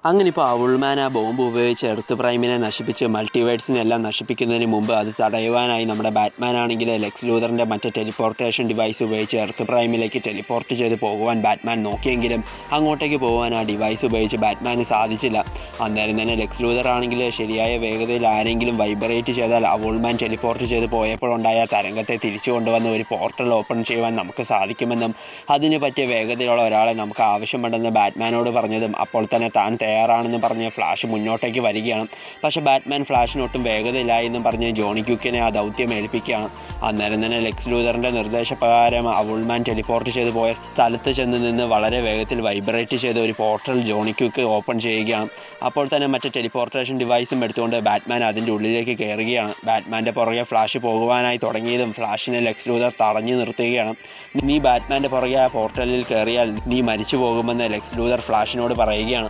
അങ്ങനെ ഇപ്പോൾ ഔൾമാൻ ആ ബോംബ് ഉപയോഗിച്ച് എർത്ത് പ്രൈമിനെ നശിപ്പിച്ച് മൾട്ടിവേഴ്സിനെ എല്ലാം നശിപ്പിക്കുന്നതിന് മുമ്പ് അത് തടയുവാനായി നമ്മുടെ ബാറ്റ്മാൻ ആണെങ്കിൽ ലെക്സ് ലൂതറിൻ്റെ മറ്റേ ടെലിപ്പോർട്ടേഷൻ ഡിവൈസ് ഉപയോഗിച്ച് എർത്ത് പ്രൈമിലേക്ക് ടെലിപ്പോർട്ട് ചെയ്ത് പോകുവാൻ ബാറ്റ്മാൻ നോക്കിയെങ്കിലും അങ്ങോട്ടേക്ക് പോകുവാൻ ആ ഡിവൈസ് ഉപയോഗിച്ച് ബാറ്റ്മാന് സാധിച്ചില്ല. അന്നേരം തന്നെ ലെക്സ് ലൂതർ ആണെങ്കിൽ ശരിയായ വേഗതയിൽ ആരെങ്കിലും വൈബ്രേറ്റ് ചെയ്താൽ ഔൾമാൻ ടെലിപ്പോർട്ട് ചെയ്ത് പോയപ്പോഴുണ്ടായ തരംഗത്തെ തിരിച്ചു കൊണ്ടുവന്ന് ഒരു പോർട്ടൽ ഓപ്പൺ ചെയ്യുവാൻ നമുക്ക് സാധിക്കുമെന്നും അതിന് പറ്റിയ വേഗതയുള്ള ഒരാളെ നമുക്ക് ആവശ്യമുണ്ടെന്ന് ബാറ്റ്മാനോട് പറഞ്ഞതും അപ്പോൾ തന്നെ താൻ തയ്യാറാണെന്ന് പറഞ്ഞ് ഫ്ലാഷ് മുന്നോട്ടേക്ക് വരികയാണ്. പക്ഷേ ബാറ്റ്മാൻ ഫ്ലാഷിനൊട്ടും വേഗതയില്ല എന്നും പറഞ്ഞ് ജോണി ക്വിക്കിനെ ആ ദൗത്യം ഏൽപ്പിക്കുകയാണ്. അന്നേരം തന്നെ ലെക്സ് ലൂതറിൻ്റെ നിർദ്ദേശപ്രകാരം ഔൾമാൻ ടെലിപ്പോർട്ട് ചെയ്ത് പോയ സ്ഥലത്ത് ചെന്ന് നിന്ന് വളരെ വേഗത്തിൽ വൈബ്രേറ്റ് ചെയ്ത ഒരു പോർട്ടൽ ജോണി ക്വിക്ക് ഓപ്പൺ ചെയ്യുകയാണ്. അപ്പോൾ തന്നെ മറ്റേ ടെലിപ്പോർട്ടേഷൻ ഡിവൈസും എടുത്തുകൊണ്ട് ബാറ്റ്മാൻ അതിൻ്റെ ഉള്ളിലേക്ക് കയറുകയാണ്. ബാറ്റ്മാൻ്റെ പുറകെ ഫ്ലാഷ് പോകുവാനായി തുടങ്ങിയതും ഫ്ലാഷിനെ ലെക്സ് ലൂതർ തടഞ്ഞു നിർത്തുകയാണ്. നീ ബാറ്റ്മാൻ്റെ പുറകെ ആ പോർട്ടലിൽ കയറിയാൽ നീ മരിച്ചു പോകുമെന്ന് ലെക്സ് ലൂതർ ഫ്ലാഷിനോട് പറയുകയാണ്.